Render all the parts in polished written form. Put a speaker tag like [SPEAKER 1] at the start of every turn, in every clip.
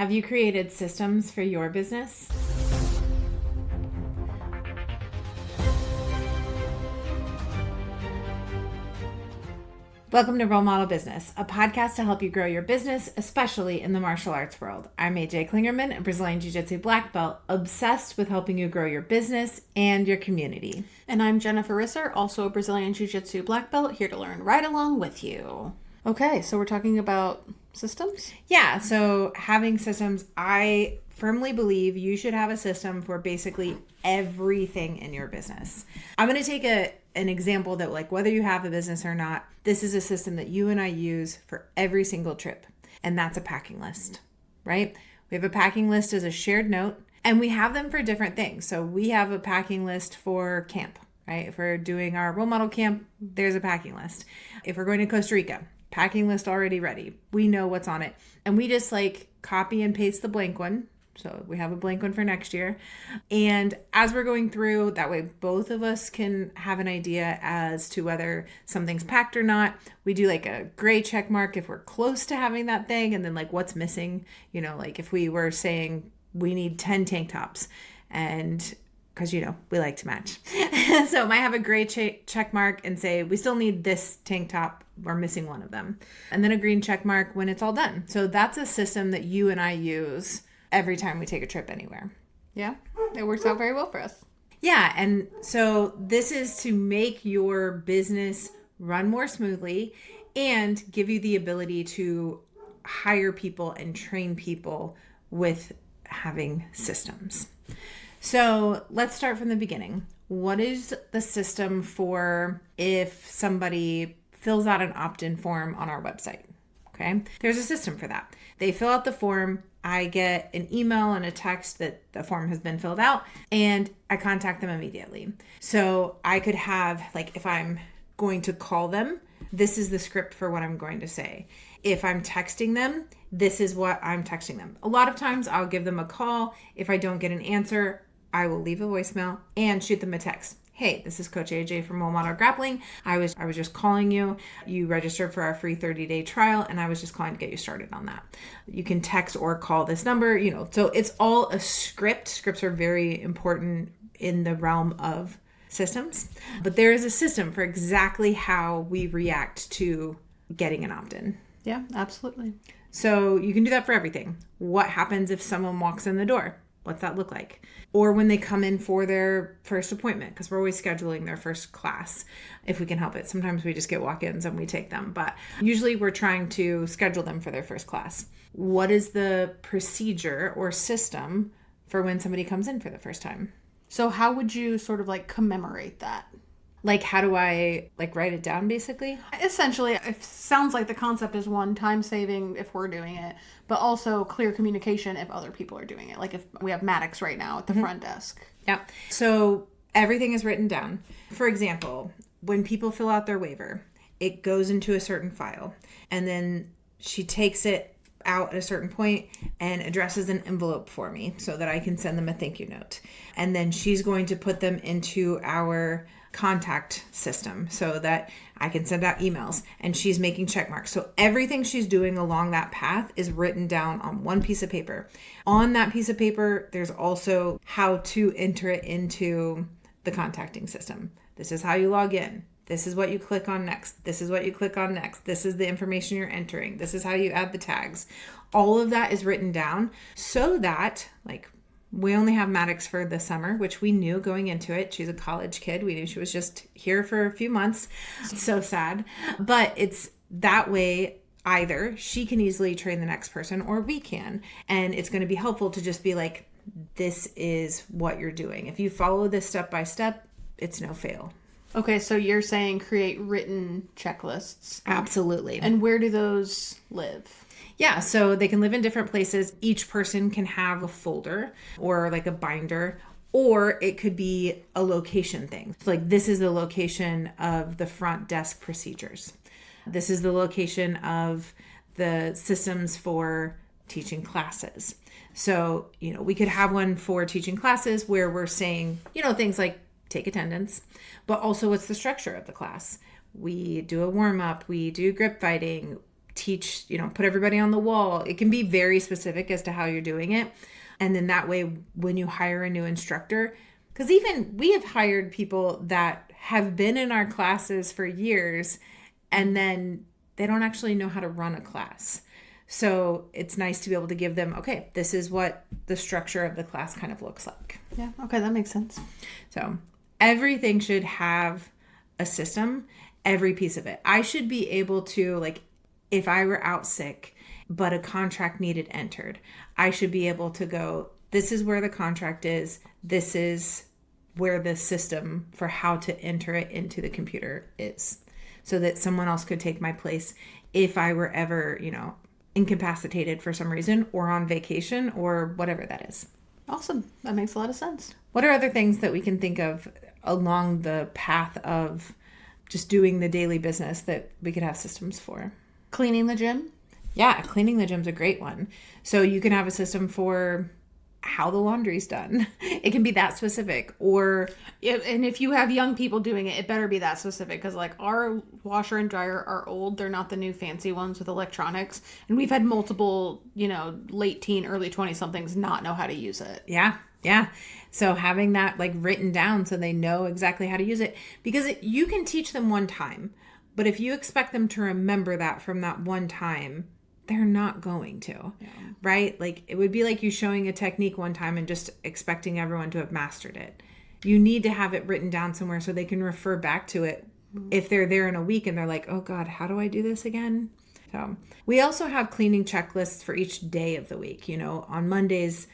[SPEAKER 1] Have you created systems for your business? Welcome to Role Model Business, a podcast to help you grow your business, especially in the martial arts world. I'm AJ Klingerman, a Brazilian Jiu Jitsu black belt, obsessed with helping you grow your business and your community.
[SPEAKER 2] And I'm Jennifer Risser, also a Brazilian Jiu Jitsu black belt, here to learn right along with you. Okay, so we're talking about systems?
[SPEAKER 1] Yeah, so having systems, I firmly believe you should have a system for basically everything in your business. I'm going to take an example that, like, whether you have a business or not, this is a system that you and I use for every single trip, and that's a packing list, right? We have a packing list as a shared note, and we have them for different things. So we have a packing list for camp, right? If we're doing our role model camp, there's a packing list. If we're going to Costa Rica, packing list already ready. We know what's on it. And we just copy and paste the blank one. So we have a blank one for next year. And as we're going through, that way both of us can have an idea as to whether something's packed or not. We do a gray check mark if we're close to having that thing, and then what's missing. If we were saying we need 10 tank tops, and because, we like to match. So I might have a gray check mark and say, we still need this tank top. We're missing one of them. And then a green check mark when it's all done. So that's a system that you and I use every time we take a trip anywhere.
[SPEAKER 2] Yeah, it works out very well for us.
[SPEAKER 1] Yeah, and so this is to make your business run more smoothly and give you the ability to hire people and train people with having systems. So let's start from the beginning. What is the system for if somebody fills out an opt-in form on our website? Okay, there's a system for that. They fill out the form. I get an email and a text that the form has been filled out, and I contact them immediately. So I could have, if I'm going to call them, this is the script for what I'm going to say. If I'm texting them, this is what I'm texting them. A lot of times I'll give them a call. If I don't get an answer, I will leave a voicemail and shoot them a text. Hey, this is Coach AJ from Role Model Grappling. I was just calling you. You registered for our free 30-day trial, and I was just calling to get you started on that. You can text or call this number, so it's all a script. Scripts are very important in the realm of systems, but there is a system for exactly how we react to getting an opt-in.
[SPEAKER 2] Yeah, absolutely.
[SPEAKER 1] So you can do that for everything. What happens if someone walks in the door? What's that look like? Or when they come in for their first appointment, because we're always scheduling their first class if we can help it. Sometimes we just get walk-ins and we take them, but usually we're trying to schedule them for their first class. What is the procedure or system for when somebody comes in for the first time?
[SPEAKER 2] So how would you sort of commemorate that?
[SPEAKER 1] How do I write it down basically?
[SPEAKER 2] Essentially, it sounds like the concept is one, time saving if we're doing it, but also clear communication if other people are doing it. Like if we have Maddox right now at the front desk.
[SPEAKER 1] Yeah. So everything is written down. For example, when people fill out their waiver, it goes into a certain file, and then she takes it out at a certain point and addresses an envelope for me so that I can send them a thank you note. And then she's going to put them into our contact system so that I can send out emails, and she's making check marks. So everything she's doing along that path is written down on one piece of paper. On that piece of paper, there's also how to enter it into the contacting system. This is how you log in. This is what you click on next. This is what you click on next. This is the information you're entering. This is how you add the tags. All of that is written down so that, we only have Maddox for the summer, which we knew going into it. She's a college kid. We knew she was just here for a few months. So sad. But it's that way, either she can easily train the next person or we can. And it's going to be helpful to just be this is what you're doing. If you follow this step by step, it's no fail.
[SPEAKER 2] Okay, so you're saying create written checklists.
[SPEAKER 1] Absolutely.
[SPEAKER 2] And where do those live?
[SPEAKER 1] Yeah, so they can live in different places. Each person can have a folder or a binder, or it could be a location thing. So this is the location of the front desk procedures. This is the location of the systems for teaching classes. So, we could have one for teaching classes where we're saying, things like take attendance, but also what's the structure of the class. We do a warm-up, we do grip fighting, teach, put everybody on the wall. It can be very specific as to how you're doing it. And then that way, when you hire a new instructor, because even we have hired people that have been in our classes for years and then they don't actually know how to run a class. So it's nice to be able to give them, okay, this is what the structure of the class kind of looks like.
[SPEAKER 2] Yeah. Okay. That makes sense.
[SPEAKER 1] So everything should have a system, every piece of it. I should be able to, like, if I were out sick, but a contract needed entered, I should be able to go, this is where the contract is. This is where the system for how to enter it into the computer is, so that someone else could take my place if I were ever, incapacitated for some reason or on vacation or whatever that is.
[SPEAKER 2] Awesome. That makes a lot of sense.
[SPEAKER 1] What are other things that we can think of along the path of just doing the daily business that we could have systems for?
[SPEAKER 2] Cleaning the gym.
[SPEAKER 1] Yeah, cleaning the gym's a great one. So you can have a system for how the laundry's done. It can be that specific. Or
[SPEAKER 2] and if you have young people doing it, it better be that specific, because like our washer and dryer are old. They're not the new fancy ones with electronics, and we've had multiple late teen, early 20 somethings not know how to use it.
[SPEAKER 1] Yeah. So having that like written down so they know exactly how to use it, because you can teach them one time, but if you expect them to remember that from that one time, they're not going to, right? Like it would be like you showing a technique one time and just expecting everyone to have mastered it. You need to have it written down somewhere so they can refer back to it if they're there in a week and they're like, oh God, how do I do this again? So we also have cleaning checklists for each day of the week, on Mondays.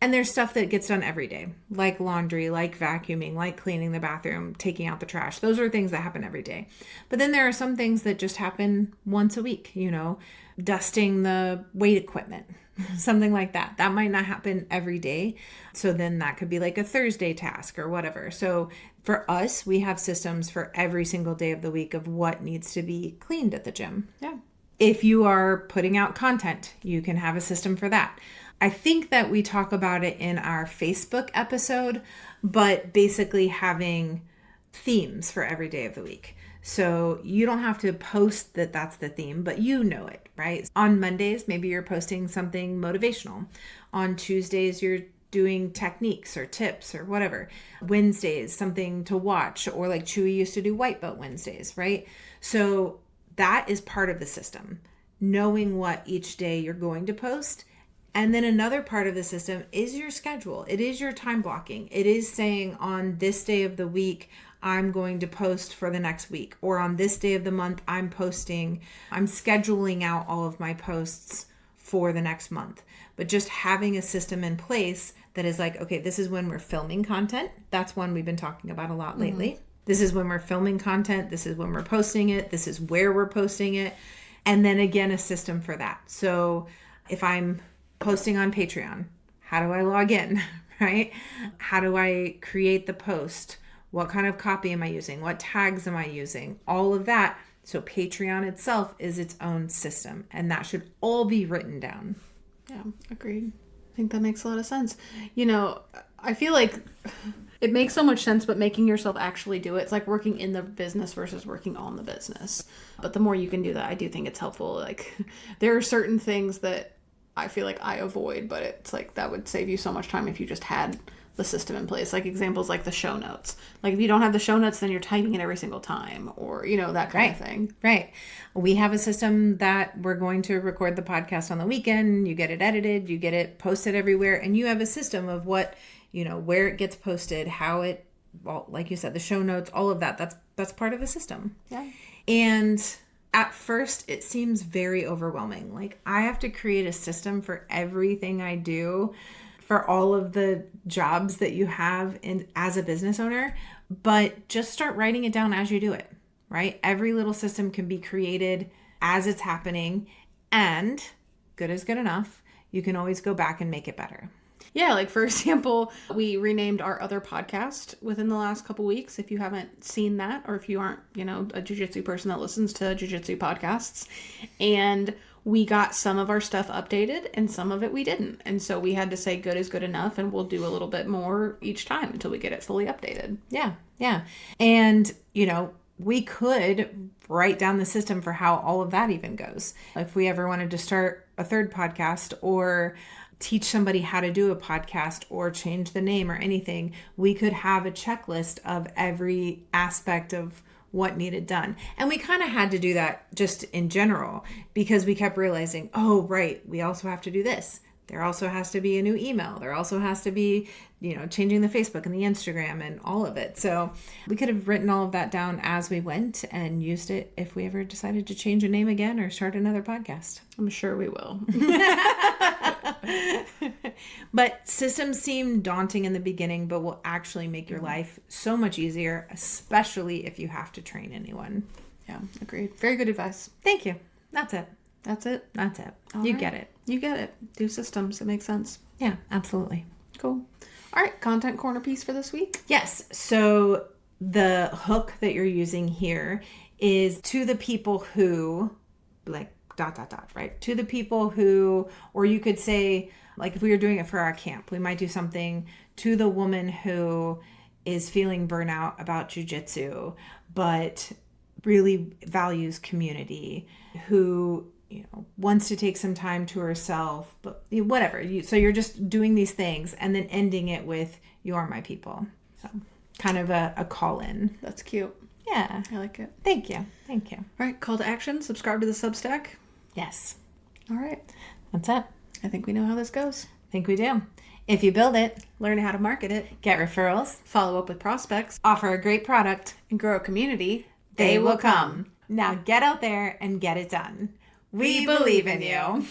[SPEAKER 1] And there's stuff that gets done every day, like laundry, like vacuuming, like cleaning the bathroom, taking out the trash. Those are things that happen every day. But then there are some things that just happen once a week, dusting the weight equipment, something like that. That might not happen every day. So then that could be like a Thursday task or whatever. So for us, we have systems for every single day of the week of what needs to be cleaned at the gym.
[SPEAKER 2] Yeah.
[SPEAKER 1] If you are putting out content, you can have a system for that. I think that we talk about it in our Facebook episode, but basically having themes for every day of the week. So you don't have to post that that's the theme, but you know it, right? On Mondays, maybe you're posting something motivational. On Tuesdays, you're doing techniques or tips or whatever. Wednesdays, something to watch, or like Chewy used to do white belt Wednesdays, right? So that is part of the system, knowing what each day you're going to post. And then another part of the system is your schedule. It is your time blocking. It is saying on this day of the week, I'm going to post for the next week. Or on this day of the month, I'm scheduling out all of my posts for the next month. But just having a system in place that is like, okay, this is when we're filming content. That's one we've been talking about a lot lately. Mm-hmm. This is when we're filming content. This is when we're posting it. This is where we're posting it. And then again, a system for that. So if I'm posting on Patreon, how do I log in, right? How do I create the post? What kind of copy am I using? What tags am I using? All of that. So Patreon itself is its own system, and that should all be written down.
[SPEAKER 2] Yeah, agreed. I think that makes a lot of sense. I feel like it makes so much sense, but making yourself actually do it, it's like working in the business versus working on the business. But the more you can do that, I do think it's helpful. Like there are certain things that I feel like I avoid, but it's like that would save you so much time if you just had the system in place. Like examples like the show notes. Like if you don't have the show notes, then you're typing it every single time, or that kind of thing.
[SPEAKER 1] Right. We have a system that we're going to record the podcast on the weekend. You get it edited, you get it posted everywhere, and you have a system of what, where it gets posted, how it, well, like you said, the show notes, all of that. That's part of the system.
[SPEAKER 2] Yeah.
[SPEAKER 1] And at first, it seems very overwhelming. Like I have to create a system for everything I do, for all of the jobs that you have as a business owner, but just start writing it down as you do it, right? Every little system can be created as it's happening, and good is good enough. You can always go back and make it better.
[SPEAKER 2] Yeah, like for example, we renamed our other podcast within the last couple weeks. If you haven't seen that, or if you aren't, a jiu-jitsu person that listens to jiu-jitsu podcasts, and we got some of our stuff updated and some of it we didn't. And so we had to say good is good enough, and we'll do a little bit more each time until we get it fully updated.
[SPEAKER 1] Yeah. And, we could write down the system for how all of that even goes. If we ever wanted to start a third podcast or teach somebody how to do a podcast or change the name or anything, we could have a checklist of every aspect of what needed done. And we kind of had to do that just in general because we kept realizing, oh, right, we also have to do this. There also has to be a new email. There also has to be, changing the Facebook and the Instagram and all of it. So we could have written all of that down as we went and used it if we ever decided to change a name again or start another podcast.
[SPEAKER 2] I'm sure we will.
[SPEAKER 1] But systems seem daunting in the beginning, but will actually make your life so much easier, especially if you have to train anyone.
[SPEAKER 2] Yeah, agreed. Very good advice.
[SPEAKER 1] Thank you. That's it.
[SPEAKER 2] That's it.
[SPEAKER 1] That's it.
[SPEAKER 2] All
[SPEAKER 1] You
[SPEAKER 2] right.
[SPEAKER 1] get it.
[SPEAKER 2] You get it. Do systems. It makes sense.
[SPEAKER 1] Yeah, absolutely.
[SPEAKER 2] Cool. All right, content corner piece for this week.
[SPEAKER 1] Yes. So the hook that you're using here is to the people who, like, ... right? To the people who, or you could say, like, if we were doing it for our camp, we might do something to the woman who is feeling burnout about jiu-jitsu, but really values community, who wants to take some time to herself, but whatever. So you're just doing these things and then ending it with, you are my people. So kind of a call in.
[SPEAKER 2] That's cute.
[SPEAKER 1] Yeah.
[SPEAKER 2] I like it.
[SPEAKER 1] Thank you. Thank you.
[SPEAKER 2] All right, call to action. Subscribe to the Substack.
[SPEAKER 1] Yes.
[SPEAKER 2] All right.
[SPEAKER 1] That's it.
[SPEAKER 2] I think we know how this goes.
[SPEAKER 1] I think we do. If you build it,
[SPEAKER 2] Learn how to market it,
[SPEAKER 1] get referrals,
[SPEAKER 2] follow up with prospects,
[SPEAKER 1] offer a great product,
[SPEAKER 2] and grow a community,
[SPEAKER 1] they will come. Now get out there and get it done. We believe in you.